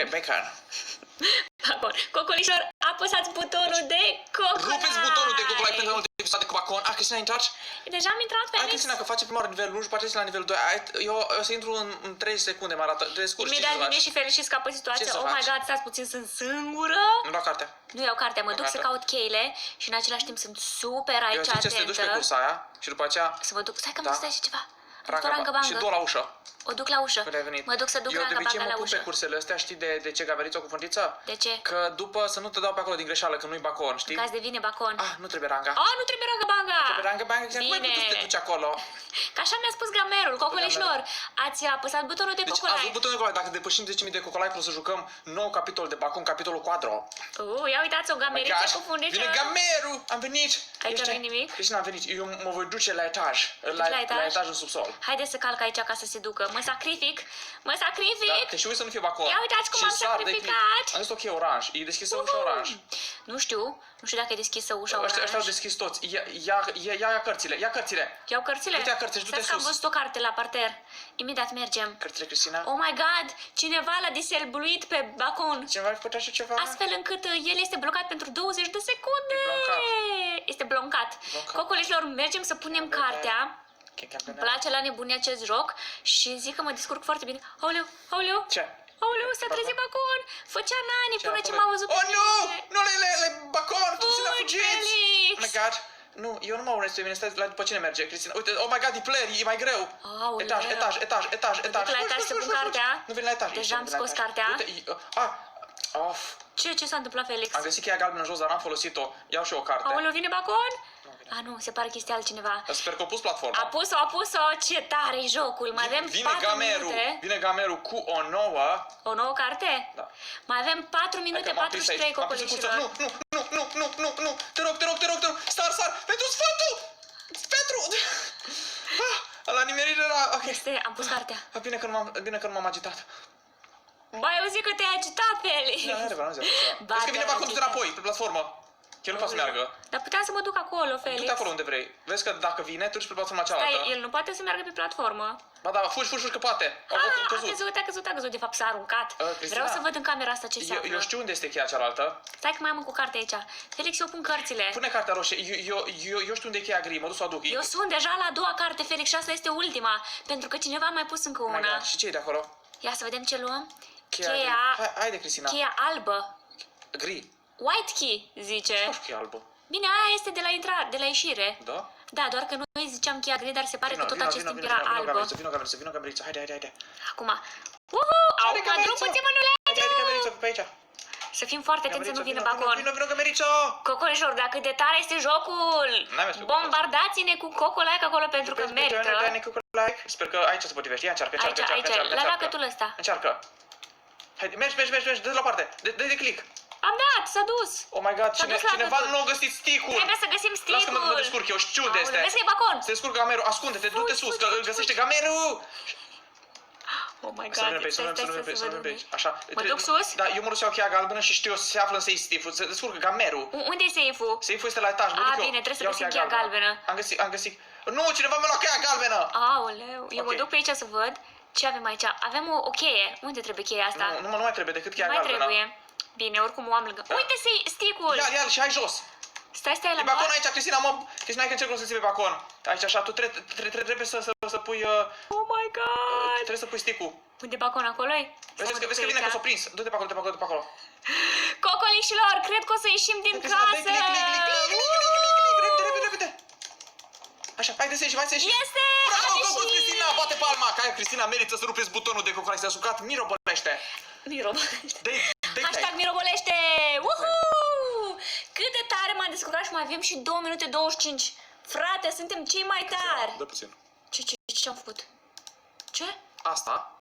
bacon. Bacon. Cocolișor, apăsați butonul de cocolai. Rupeți butonul de cocolai pentru multe episoade cu bacon. Cristina, ai intrat? Deja am intrat, Hai, Felix. Cristina, că face prima oară nivelul 1 și poate la nivelul 2. Eu o să intru în 3 secunde, mă arată. De scurt, ce Imediat să vine faci? și Felix și scapă Ce situația. să Oh my faci? god, stați puțin, sunt singură. Nu lua cartea. Nu iau cartea, mă Lua duc să cartea. caut cheile și în același timp sunt super Eu aici zic să te duci pe atentă. cursa aia și după aceea... Să mă duc, stai că Da. mă stai și ceva. Ranga, și două la ușă. O duc la ușă. Când ai venit. Mă duc să duc Eu de Ranga obicei Banga mă la pun pe ușă. cursele astea, știi de ce gaveriță cu fundiță? De ce? Că după să nu te dau pe acolo din greșeală, că nu-i bacon, știi? În caz devine bacon. Nu trebuie Ranga. Nu trebuie Ranga Banga! Trebuie Ranga, cum ai putut să te duci acolo? Că așa mi-a spus gamerul, cocolișilor. Ați apăsat butonul de Deci cocolai. ați butonul de cocolai, dacă depășim 10.000 de cocolai, o să jucăm nou capitol de bacon, capitolul 4. Ia uitați o gameriță cu fundiță. Vine gamerul! Am venit! Aici nu-i nimic? Cristina, am venit. Eu mă voi duce la etaj. La etaj? La etaj în subsol. Haideți să calc aici ca să se ducă. Mă sacrific! Mă sacrific! Da, te și uiți să nu fie bacon. Ia uitați cum Și am sar de sacrificat! click. Am zis ok, oranj. E deschisă ușa oranj. Nu știu dacă e deschisă ușa Ăștia au oranj. deschis toți. Ia cărțile, ia cărțile. Iau cărțile? Du-te ia cărțile și du-te Stai că am sus. văzut o carte la parter. Imediat mergem. Cărțile, Cristina. Oh my god! Cineva l-a diselbuit pe bacon. Cineva ar putea așa ceva? Astfel încât el este blocat pentru 20 de secunde. Este bloncat. Bloncat. Cocolișilor, mergem să punem cartea. Îmi place la nebunie acest joc și zic că mă descurc foarte bine. Aoleu! Ce? Aoleu, s-a trezit bacon! Făcea nani până ce m-a văzut pe Oh, nu! mine. Nu, le bacon! Cristina, Fugi, fugiți! Felix! Oh my god! Nu, eu nu mă urmăresc pe mine, stai la după cine merge, Cristina. Uite, oh my god, e player, e mai greu. Aoleu. Etaj. Duc la etaj să pun cartea. Nu vin la etaj. Deja am nu vin la scos etaj. cartea. Uite, of. Ce s-a întâmplat, Felix? Am găsit cheia galbenă jos, dar n-am folosit-o. Iau și eu o carte. Aoleu, vine bacon? Nu, se pare că este altcineva. Sper că a pus platforma. A pus-o, ce tare jocul. Mai avem 4 minute. Vine gamerul cu o nouă. O nouă carte? Da. Mai avem 4 minute, 43 cocolișilor. Nu, te rog, sar, pentru sfatul! La nimerire era... Ok. Am pus cartea. Bine că nu m-am agitat. Eu zic că te-ai agitat, Felix. Nu, Ba, vezi că vine te-ai bacon agitat. înapoi, pe platformă. El nu poate să meargă. Dar puteam să mă duc acolo, Felix. Du-te acolo unde vrei. Vezi că dacă vine, tu duci pe platforma cealaltă. Stai, el nu poate să meargă pe platformă. Ba da, fugi că poate. A căzut, de fapt s-a aruncat. Cristina, Vreau să văd în camera asta ce se află. Eu știu unde este cheia cealaltă. Stai că mai am încă o carte aici. Felix, eu pun cărțile. Pune cartea roșie. Eu știu unde e cheia gri, mă duc să o aduc. Eu sunt deja la a doua carte, Felix, și asta este ultima. Pentru că cineva a mai pus încă una. Și ce e de acolo? Ia să vedem ce luăm. Cheia... Haide, Cristina. Cheia albă. Gri. White key, zice. Nu știu că e albă. Bine, aia este de la ieșire. Da? Da, doar că noi ziceam cheia gri, dar se pare că tot acest timp era albă. Vino cameriță, haide. Acum. Au, mă drum puțin, Haide, cameriță, pe aici. Să fim foarte atenți să nu vină bacon. Vino, cameriță! Cocolișor, dacă de tare este jocul, bombardați-ne cu cocolaic acolo pentru că merită. Sper că aici se potrivește. Ia încearcă. Aici, la lacătul ăsta. Încearcă. Haide, mergi, dă-ți la parte. Dă-i click. Am dat, s-a dus. Oh my god, S-a dus la cineva lacătul. nu a găsit stick-ul. Trebuie să găsim Lasă că stick-ul. mă descurc eu, știu de este. Vezi că e bacon. Se descurcă gamerul, ascunde-te, du-te sus, că îl găsește gamerul. Oh my Să god, nu stai. pe așa. Mă duc sus? Da, eu mă duc să iau cheia galbenă și știu, se află în safe-ul, se descurcă gamerul. Unde e safe-ul? Safe-ul este la etaj, mă duc eu. Bine, trebuie să Iau găsim cheia galbenă. Am găsit. Nu, cineva mi-a luat cheia galbenă. Aoleu, eu mă duc pe aici să văd ce avem aici. Avem o cheie. Unde trebuie cheia asta? Nu mai trebuie decât cheia Mai galbenă. trebuie. Bine, oricum o am lângă. Uite stick-ul! Ia și hai jos. Stai la E bacon aici, Cristina, Cristina, hai că încerc să ții pe bacon. Aici, așa, tu trebuie să pui... Oh my god! Trebuie să pui stick-ul. Unde bacon acolo-i? Vezi că vine că s-o prins. Du-te pe acolo. Cocolișilor, cred că o să ieșim din casă! Repede! Așa, hai să ieșim. Este! Bravo, Cristina, bate palma! Cristina merită să rupeți butonul de cocolai, s-a sucat, mirobolește! Hashtag mirobolește! Uhu! Cât de tare m-am descurcat și mai avem și 2 minute 25. Frate, suntem cei mai tari! Dă puțin. Ce-am făcut? Ce? Asta?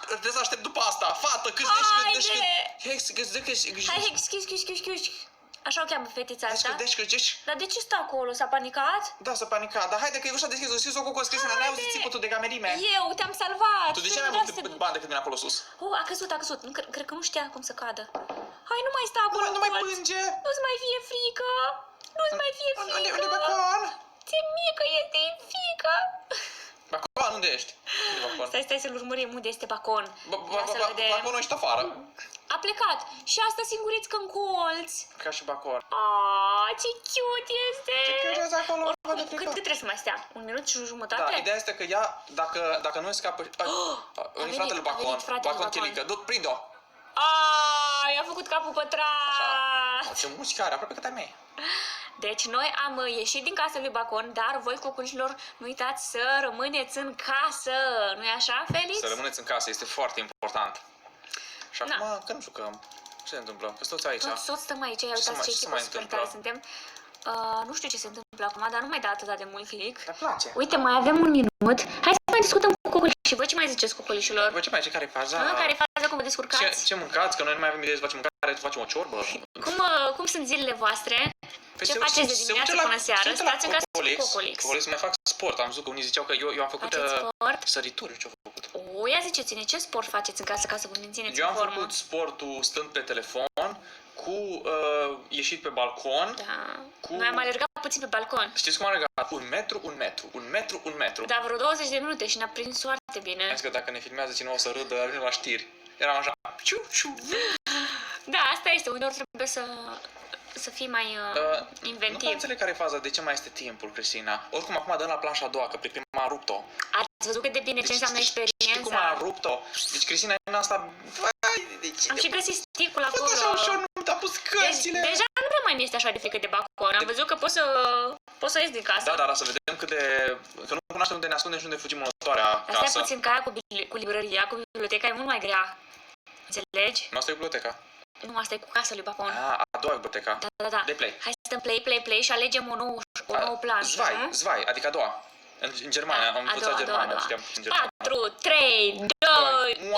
Trebuie să aștept după asta. Fată, câți Hai, excuse. Așa o cheamă fetița asta. Deci. Dar de ce stă acolo? S-a panicat? Da, s-a panicat. Dar haide că e ușa deschis-o cu Cristina. N-ai auzit țipotul de gamerime? Eu te-am salvat. Tu de ce mai mult bani decât vine acolo sus? A căzut. Nu, cred că nu știa cum să cadă. Hai, nu mai sta acolo. Nu mai plânge. Nu-ți mai fie frică. Nu-ți mai fie frică. Unde bacon? Ce mică este frică. Bacon, unde ești? Unde e Bacon? Stai să-l urmărim unde este Bacon. Ia să-l vedem. Baconul ești afară. A plecat. Și asta singurițcă în colț. Ca și Bacon. Ce cute este! Ce credeți acolo? Cât trebuie să mai stea? Un minut și jumătate? Da, ideea este că ea, dacă nu scapă... Veni fratele Bacon. Bacon chilică. Prinde-o. I-a făcut capul pătrat. Ce muzică are, aproape cât ai mei. Deci noi am ieșit din casa lui Bacon, dar voi, coculișilor, nu uitați să rămâneți în casă. Nu-i așa, Felix? Să rămâneți în casă, este foarte important. Și Da. acum, că nu jucăm. Ce se întâmplă? Că toți aici. Toți stăm aici, ia Ce uitați ce se echipă mai super întâmplă? tare suntem. Nu știu ce se întâmplă acum, dar nu mai da atât de mult click. Dar place. Uite, mai avem un minut. Hai să mai discutăm cu cocolișii. Voi ce mai ziceți, cocolișilor? Voi ce mai zice, care e faza? Care e faza, cum vă descurcați? Ce mâncați? Că noi nu mai avem idee să facem mâncare, să facem o ciorbă. Cum sunt zilele voastre? Păi Ce se- faceți de se dimineață duce la- până seara? se duce la Stați în casă cu Cocolix. Cocolix. Cocolix mai fac sport. Am văzut că unii ziceau că eu am făcut Faceți sport? sărituri. Ce-au făcut? Ia ziceți-ne, ce sport faceți în casă ca să vă mențineți Eu în am formă? făcut sportul stând pe telefon, cu ieșit pe balcon. Da. Cu- Noi am alergat puțin pe balcon. Știți cum am legat? Un metru. Da, vreo 20 de minute și ne-a prins foarte bine. Am zis că dacă ne filmează cineva o să râdă, vine la știri. Eram așa, ciu. Da, asta este. Uneori trebuie să fii mai Nu inventiv. prea înțeleg care e faza, de ce mai este timpul, Cristina. Oricum, acum dăm la planșa a doua, că pe prima a rupt-o. Ați văzut cât de bine ce înseamnă Știi cum a experiența? rupt-o? Deci Cristina e în asta... Vai, de ce Am și găsit sticul Tot acolo. așa ușor, nu mi-a pus Deci, cărțile. deja nu prea mai mi-este așa de frică de balcon. Am văzut că pot să ies din casă. Da, dar să vedem cât de... Că nu cunoaștem unde ne ascundem și unde fugim în următoarea Dar stai casă. puțin că aia cu librăria, cu biblioteca e mult mai grea. Înțelegi? Nu asta e biblioteca. Nu, asta e cu casa lui Bacon. A doua e biblioteca. Da. De play. Hai să dăm play și alegem o nouă planșă. nu? Zvai, adică a doua. În Germania, am învățat germană, știam puțin germană. 4, 3, 2, 1,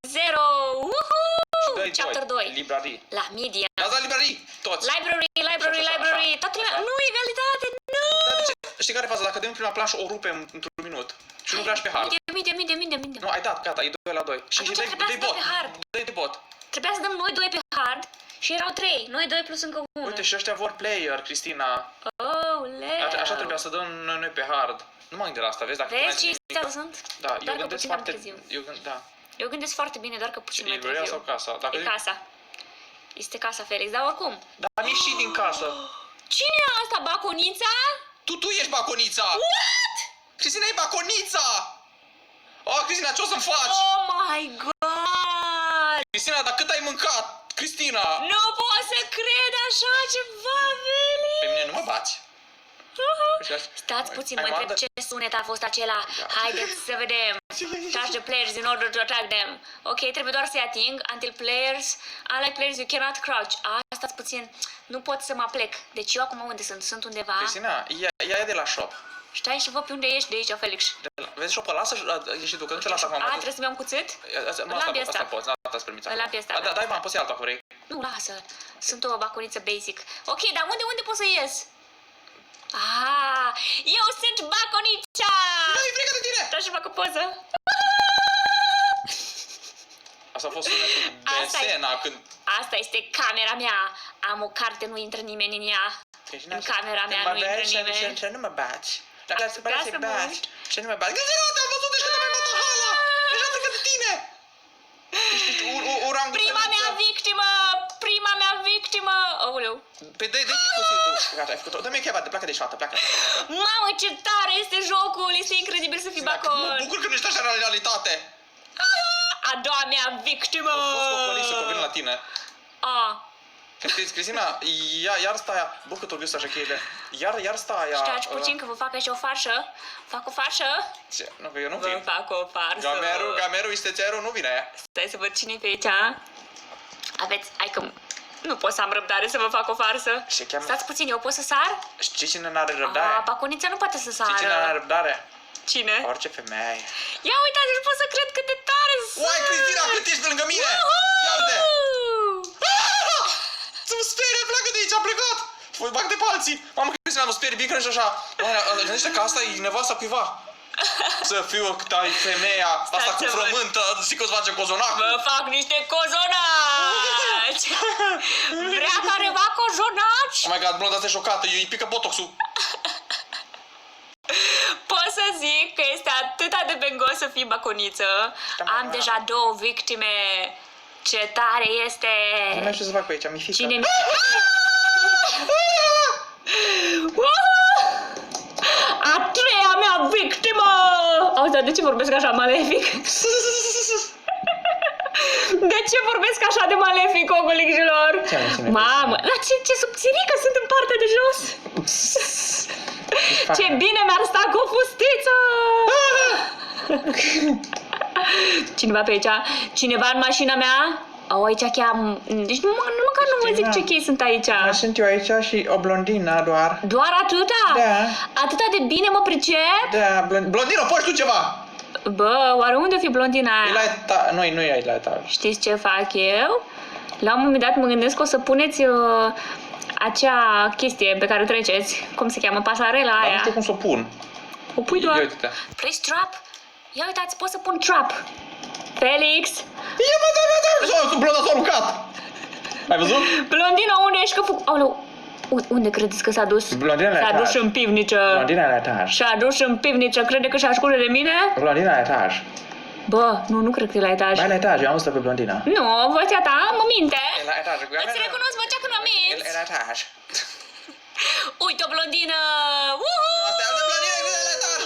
0, uhu! Chapter 2. Librării. La media. Dați la librării, toți. Library. Toată lumea. Nu, egalitate, nu! Dar de ce? Știi care e faza? Dacă dăm prima planșă, o rupem într-un minut. Și nu vrea și pe hard. Minte. Nu, ai dat, gata, e 2 la 2. Și Atunci dai trebuia să dăm bot. pe hard. Dai de bot. Trebuia să dăm noi 2 pe hard și erau 3. Noi 2 plus încă 1. Uite, și ăștia vor player, Cristina. Așa trebuia să dăm noi pe hard. Nu mă gândesc la asta, vezi? Dacă Vezi ce puneai stea sunt? Da, Doar eu că gândesc puțin mai foarte... târziu. Da. Eu gândesc foarte bine, doar că puțin mai Librăria sau târziu. casa? Dacă E casa. Este casa Felix, dar oricum. Dar am ieșit din casă. Cine e asta, Baconița? Tu ești baconița! What? Cristina e baconița! Oh, Cristina, ce o să-mi faci? Oh my god! Cristina, dar cât ai mâncat? Cristina! Nu pot să cred așa ceva, Felix! Pe mine nu mă bați. Stați puțin, Ai mă întreb mandă? ce sunet a fost acela. Da. Haideți să vedem. Touch the players in order to attack them. Ok, trebuie doar să-i ating. Until players, unlike players, you cannot crouch. Stați puțin, nu pot să mă plec. Deci eu acum unde sunt? Sunt undeva. Cristina, ia de la shop. Știi și vă pe unde ești de aici, Felix? Vezi shop-ul, lasă, ieși tu, că nu ce lasă acum. Trebuie să-mi iau un cuțit? Asta poți, asta-ți permiți. Îl am pe ăsta, Da, dai bani, poți să iei alta, că vrei. Nu, lasă. Sunt o baconiță basic. Ok, dar unde pot să ies? Eu sunt baconița! Nu, e frică de tine! Trebuie să fac o poză. Asta a fost sunetul de Asta e. scena când... Asta este camera mea. Am o carte, nu intră nimeni în ea. Cristina, În camera mea nu intră nimeni. Și nu mă bați. Dacă se pare Ca să să mă bați. uit. Și nu mă bați. Cristina, te-am văzut deci că te-am mai bătut hala! Deja frică de tine! Ești Prima mea victimă! Aoleu. Păi dă-i cuțitul. Gata, ai făcut-o. Dă-mi cheia de pleacă de șfată, pleacă. Mamă, ce tare este jocul! Este incredibil să fii Mă bacon! bucur că nu ești așa în realitate. A doua mea victimă! A fost cocolisă că vin la tine. Cristina, iar stai aia. Bă, cât o găsit așa cheile. Iar stai aia. Ștați puțin că vă fac așa o farșă? Fac o farșă? Ce? Nu, că eu nu Vă vin. fac o farsă. Gamerul, istețearul nu vine. Stai să văd cine e pe aici. Hai că nu pot să am răbdare să vă fac o farsă. Se cheamă... Stați puțin, eu pot să sar? Știi cine n-are răbdare? Baconița nu poate să sară. Știi cine n-are răbdare? Cine? Orice femeie. Ia uitați, nu pot să cred cât de tare sunt! Uai, Cristina, cât ești pe lângă mine! Ia uite! Să-mi sperie, pleacă de aici, a plecat! Voi bag de pe alții! Mamă, Cristina, nu sperie, bine și așa! Gândește că asta e nevasta cuiva! Să fiu că ai femeia asta cu frământă, zic că o să face cozonacul! Vă fac niște cozonaci! Vrea careva cozonaci? Oh my god, blonda asta e șocată, îi pică botoxul! Pot să zic că este atâta de bengos să fii baconiță. Am deja 2 victime. Ce tare este! Nu știu ce să fac pe aici, mi fică. Cine... A 3-a mea victimă! Auzi, dar de ce vorbesc așa malefic? De ce vorbesc așa de malefic, ogolicilor? Mamă, dar ce subțirică sunt în partea de jos! Ce bine mi-ar sta cu o fustiță! Cineva pe aici? Cineva în mașina mea? Au aici chiar... Deci măcar nu vă zic ce chei sunt aici. Mai sunt eu aici și o blondină doar. Doar atâta? Da. Atâta de bine mă pricep? Da, blondină, faci tu ceva! Bă, oare unde o fi blondina E la aia? nu e aici la etaj. Știți ce fac eu? La un moment dat mă gândesc că o să puneți acea chestie pe care o treceți. Cum se cheamă? Pasarela Dar nu aia. știu cum să o pun. O pui doar. Ia uite-te. Place trap? Ia uitați, pot să pun trap. Felix! Ia mă, da! Blonda s-a aruncat! Ai văzut? Blondina, unde ești? Că aoleu, unde credeți că s-a dus? Blondina la S-a dus etaj. în pivniță. Blondina la etaj. S-a dus în pivniță, crede că se ascunde de mine? Blondina la etaj. Bă, nu cred că e la etaj. Mai la etaj, eu am văzut pe blondina. Nu, vocea ta mă minte. E la etaj. Îți recunosc vocea când mă minți. E la etaj. Uite o blondină! Uhu! Asta e altă blondină, e la etaj.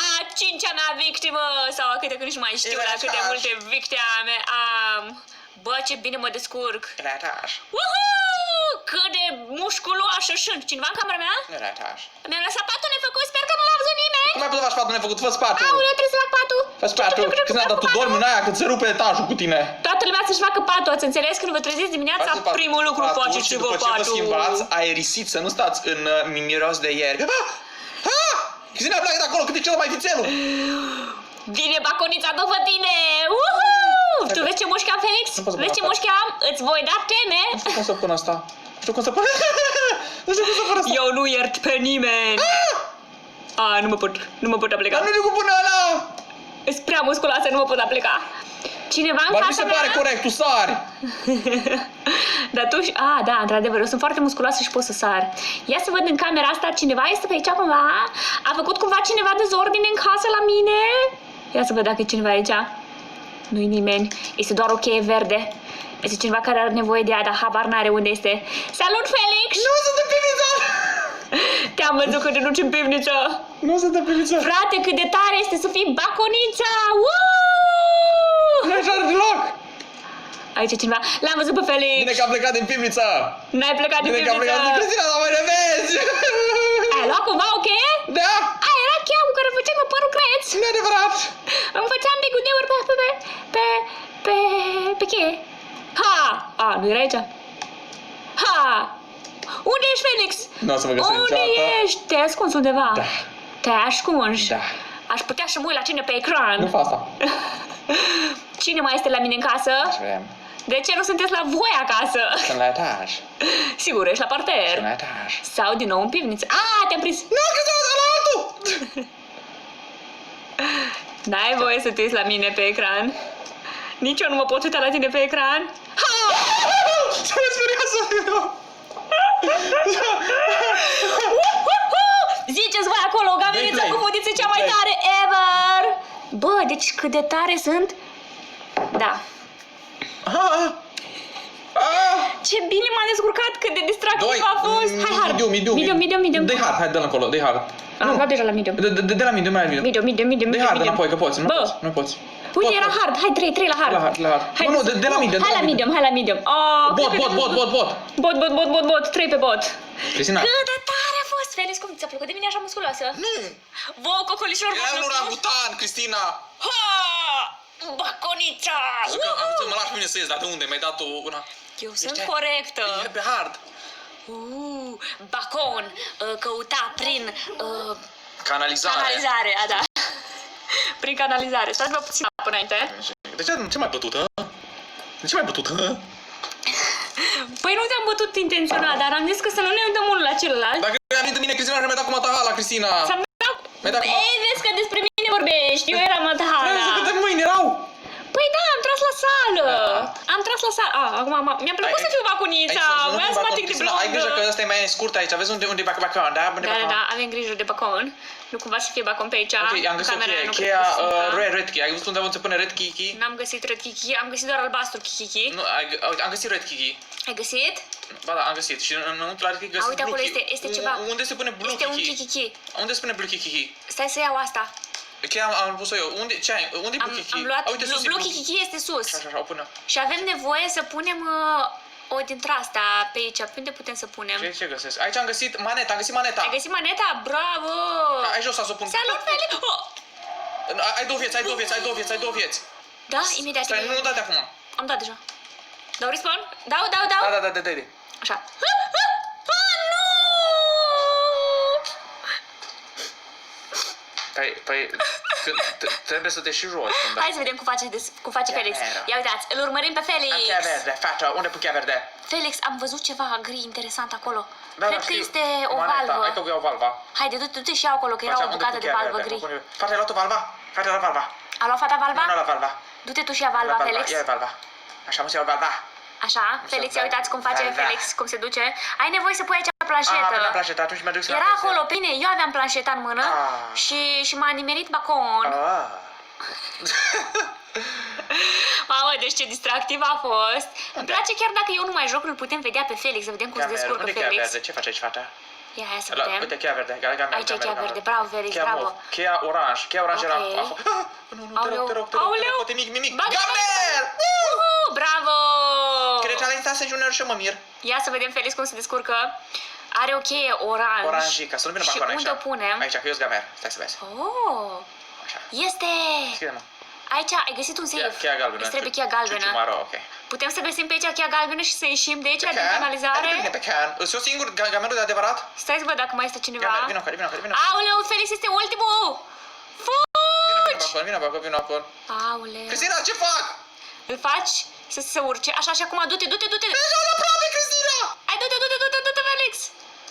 A 5-a mea victimă! Sau a câte că nici nu mai știu E la la câte etaj. multe victime am. Bă, ce bine mă descurc! E la etaj. Uhu! Cât de musculoasă sunt! Cineva în camera mea? E la etaj. Mi-am lăsat patul nefăcut, sper că nu l-a văzut nimeni! Cum ai putut faci patul nefăcut? Fă spatul. Aoleu, trebuie să fac patul! Fă spatul. Când dar tu dormi în aia, când se rupe etajul cu tine. Toată lumea să-și facă patul, ați înțeles? Când vă treziți dimineața, Faceți primul lucru patul faceți și vă după ce vă patul. schimbați, aerisit, să nu stați în miros de ieri. Cristina, pleacă de acolo, cât e cel mai vițelul. Vine baconița după tine! Uhu! Tu vezi ce mușchi am, Felix? Nu pot să pun Vezi ce asta. mușchi am? Îți voi da teme? Nu știu cum să pun asta. Nu știu cum să pun. Nu știu cum să pun asta. Eu nu iert pe nimeni! Nu mă pot aplica. Dar nu știu cum pune ăla. Ești prea musculoasă, nu mă pot aplica. Cineva în Dar mi casa se mea? pare corect, tu sari. Dar tu... da, într-adevăr, eu sunt foarte musculoasă și pot să sar. Ia să văd în camera asta, cineva este pe aici cumva? A făcut cumva cineva dezordine în casă la mine? Ia să văd dacă e cineva aici. Nu-i nimeni. Este doar o cheie verde. Este cineva care are nevoie de ea, dar habar n-are unde este. Salut, Felix! Nu sunt în pivniță. Te-am văzut că te duci în pivniță. Nu sunt în pivniță. Frate, cât de tare este să fii baconița! Nu e așa deloc. Aici e cineva. L-am văzut pe Felix. Bine că am plecat din pivniță. N-ai plecat din Bine că am pivniță. plecat din Cristina, dar mai ne vezi. Ai luat cumva o cheie? Da. Aia era cheia cu care făceam eu părul creț. Nu e adevărat. Îmi făceam bigudeuri pe cheie. Ha! Nu era aici. Ha! Unde ești, Felix? Nu o să mă găsesc Unde niciodată. ești? Te-ai ascuns undeva? Da. Te-ai ascuns? Da. Aș putea să mă uit la cine pe ecran. Nu fac asta. Cine mai este la mine în casă? Să vedem. De ce nu sunteți la voi acasă? Sunt la etaj. Sigur, ești la parter. Sunt la etaj. Sau din nou în pivniță. Te-am prins. Nu, Cristina, la altul. N-ai voie să te uiți la mine pe ecran. Nici eu nu mă pot uita la tine pe ecran. Ce mi-e serioasă. Ziceți voi acolo, gaverița Gameplay. cu futiță cea mai tare ever! Bă, deci cât de tare sunt? Da. Ce bine m-a descurcat, cât de distractiv a fost! Hai, hard! Medium. Dă-i hard, hai, dă-l încolo, dă-i hard. Am luat deja la medium. De la medium, mai medium. Medium. Dă-i hard înapoi, că poți, nu Bă. poți, nu poți. Uite, era hard, hai 3 la hard. La hard. Hai, Nu, de la medium. Hai la medium. Bot, 3 pe bot. Cristina. Cât de tare a fost, Felix, cum ți-a plăcut de mine așa musculoasă? Nu! Vouă, cocolișor, Era un orangutan, Cristina! Ha! Baconița! Mă lași pe mine să ies, dar de unde? Mi-ai dat una... Eu sunt corectă. E pe hard. Bacon, căuta prin Canalizare. da. Prin canalizare. Stați-vă puțin până înainte. De ce m-ai bătut, hă? De ce m-ai bătut, hă? Păi nu te-am bătut intenționat, dar am zis că să nu ne uităm unul la celălalt. Dacă mi-a venit în mine, Cristina, mi-a dat cu matahala, Cristina. Ți-am dat... Mi-ai dat cu Ei, vezi că despre mine vorbești. Eu eram Crezi Matahala. câte mâini erau? Păi da, am tras la sală! Da. Am tras la sală. Acum mi-a plăcut să fiu bacunița. Vreau să mă ating de blondă. Ai grijă că ăsta e mai scurt aici, vezi unde e bacon, da? Unde e bacon? Da, avem grijă de bacon. Nu cumva să fie bacon pe aici. Ok, am găsit o Camera cheie, nu cheia cred că sunt, red key, ai văzut unde se pune red key? N-am găsit red kiki, am găsit doar albastru kiki. Nu, am găsit red key. Ai găsit? Ba da, am găsit și înăuntru la red key găsit Uite, acolo blue key. este ceva. Unde se pune blue Este un key? kiki. Unde se pune blue key? Stai să iau asta. Cheia am pus-o eu. Unde e blue key? Am luat Uite, sus e blue blue key. kiki este sus. Așa, o pune. Și avem nevoie să punem o dintre astea pe aici. Pe unde putem să punem? Ce găsesc? Aici am găsit maneta, Ai găsit maneta? Bravo! Ai jos să o pun. Salut, Felix! Oh! Ai două vieți. Da, imediat. Stai, nu dai de acum. Am dat deja. Dau respawn? Dau. Da. Așa. Nu! Păi, trebuie să te și rogi. Hai să vedem cum face Felix. Ia uitați, îl urmărim pe Felix. Am cheia verde, fata, unde pun cheia verde? Felix, am văzut ceva gri interesant acolo. Da, Cred că știu. este o Maneta, valvă. hai că iau valva. Haide, du-te și ia acolo, că era Facea, o unde bucată pun de cheia valvă verde? gri. Fata, ai luat o valva? Fata, ai luat valva. A luat fata valva? Nu, la valva. Du-te tu și ia valva, Felix. Ia valva. Așa, mă să iau valva. Așa, Felix, ia uitați cum face Valva. Felix, cum se duce. Ai nevoie să pui aici Aveam planșetă. planșetă, atunci mă duc să la Era PC. acolo, bine, eu aveam planșeta în mână și m-a nimerit bacon. Mamă, deci ce distractiv a fost. Îmi place chiar dacă eu nu mai joc, îl putem vedea pe Felix, să vedem cum se descurcă Unde e cheia Felix. verde? Ce face aici, fata? Ia, hai să vedem. Uite, cheia verde. Aici e cheia verde, bravo, Felix, bravo. Cheia oranj. Cheia oranj era... Ok. Nu, te rog, Aoleu. poate mic. Bagă- Gamer! Bravo! Cred că la instanță junior și mă mir. Ia să vedem Felix cum se descurcă. Are o cheie oranj. Oranjica, să nu vină Și bacon aici. unde o punem? Aici, că eu-s gamer. Stai să vezi. Oh, Așa. este! Deschide-mă. Aici ai găsit un safe. Cheia galbenă. Îți trebuie cheia galbenă. Ciuciumaro, ok. Putem să găsim pe aici cheia galbenă și să ieșim de aici, din Bine canalizare? pe can. Sunt eu singur gamerul de adevărat? Stai să văd dacă mai este cineva. Gamer, vino. Aoleu, Felix este ultimul! Fugi! Vino acolo. Aoleu. Cristina, ce fac? Îl faci să se urce. Așa, și acum du-te. Deja la aproape, Cristina! Hai, du-te, Felix!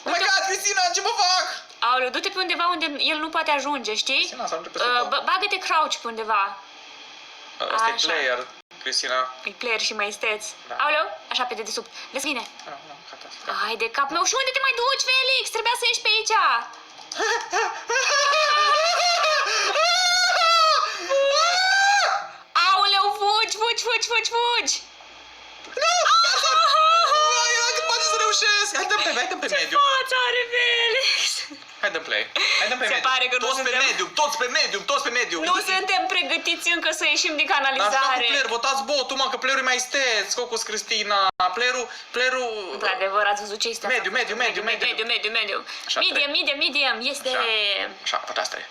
Oh my god, Cristina, ce mă fac? Aoleu, du-te pe undeva unde el nu poate ajunge, știi? Cristina, s-a început să Bagă-te crouch pe undeva. Ăsta e Așa. player, Cristina. E player și mai esteți. Da. Aoleu, așa pe dedesubt. Vezi bine. Nu, gata. Ai de cap meu. Și unde te mai duci, Felix? Trebuia să ieși pe aici. Aoleu, fugi! Nu! Hai, cât poate să reușesc! Hai, dăm pe medium. Fața are Felix. Hai, dăm play. Hai, dăm pe Se medium. pare că nu Toți pe suntem- medium, toți pe medium. Nu suntem pregătiți încă să ieșim din Dar asta cu canalizare. player, votați botul, mă, că playerul e mai steț, Cocos Cristina. Playerul... Într-adevăr, ați văzut ce este asta? Medium. Medium. Așa, Medium. Este... Așa, votați 3.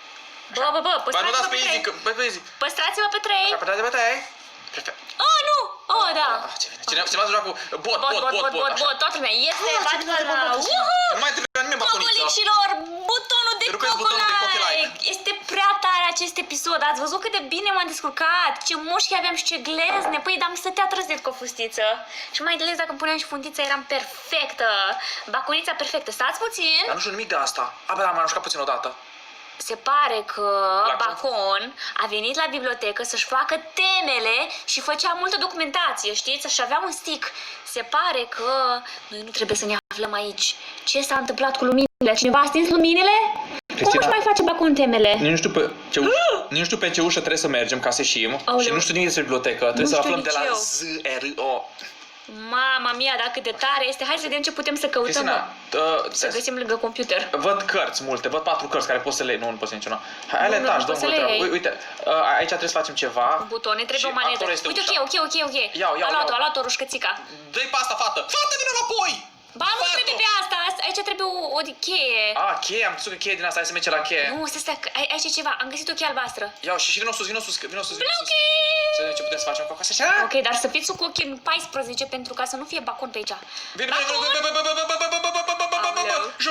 Bă, Ba, nu păstrați-vă dați pe pe easy, 3. că... Pe easy. Păstrați-vă pe 3. Așa, pe trei. Perfect. Oh, nu! Oh, da. Ce vine? Cineva să joacă cu bot. Așa. Toată lumea. Este Batman. Nu mai trebuie nimeni baconiță. Cocolicilor, butonul de Rupeți butonul de cocolike. cocolike. Este prea tare acest episod. Ați văzut cât de bine m-am descurcat? Ce mușchi aveam și ce glezne. Păi, dar am stătea trăzit cu o fustiță. Și mai ales dacă puneam și fundița, eram perfectă. Baconița perfectă. Stați puțin. Dar nu știu nimic de asta. Abia am jucat puțin odată. Se pare că Bacon. Bacon a venit la bibliotecă să-și facă temele și făcea multă documentație, știți? Și avea un stick. Se pare că noi nu trebuie să ne aflăm aici. Ce s-a întâmplat cu luminile? Cineva a stins luminile? Cum Cristina. își mai face Bacon temele? Nu știu pe ce ușă trebuie să mergem ca să ieșim. Aoleu. Și nu știu nimic despre bibliotecă. Trebuie să știu aflăm de nici la eu. ZRO. Mama mia, dar cât de tare este. Hai să vedem ce putem să căutăm. Cristina, Să găsim lângă computer. văd cărți multe, văd 4 cărți care poți să le iei. Nu poți să iei niciuna. Hai, Nu, le nu taci, poți să dă-mi le treabă. iei. Uite, aici trebuie să facem ceva. Butoane, trebuie Și o manetă. acolo este Uite, ușa. ok. Iau. A luat-o rușcățica. Dă-i pe asta, fată! Fată, vină înapoi! Ba, nu Fată! trebuie pe asta. Aici trebuie o cheie. Cheie, am crezut că cheie din asta, hai să mergem la cheie. Nu, stai, aici e ceva. Am găsit o cheie albastră. Iau și vino sus. Bluchi! Să vedem ce putem să facem cu asta. Așa? Ok, dar să fiți cu ochii în 14 pentru ca să nu fie Bacon pe aici. Vino. Aoleu. Jos.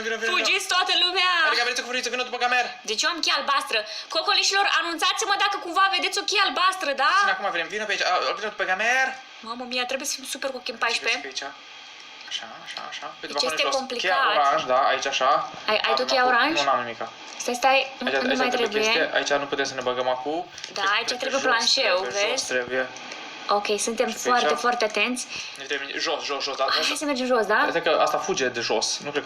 Vino. Fugiți toată lumea! Hai, Gameriță cu furiță, vină după Gamer. Deci eu am cheie albastră. Cocolișilor, anunțați-mă dacă cumva vedeți o cheie albastră, da? Acum vrem, vină pe aici, vină după Gamer. Mamă mia, trebuie să fim super cu ochii în Ce vezi 14. pe aici? Așa. Uite, Deci acolo este jos. complicat. Cheia oranj, da, aici așa. Ai tu cheia oranj? Nu, n-am nimica. Stai, nu Aici mai chestie, trebuie. aici nu putem să ne băgăm acum. Da, aici trebuie planșeu, vezi? Jos trebuie. Ok, suntem Și pe foarte, aici? foarte atenți. Ne trebuie jos, da. Hai să mergem jos, da? Cred că asta fuge de jos. Nu cred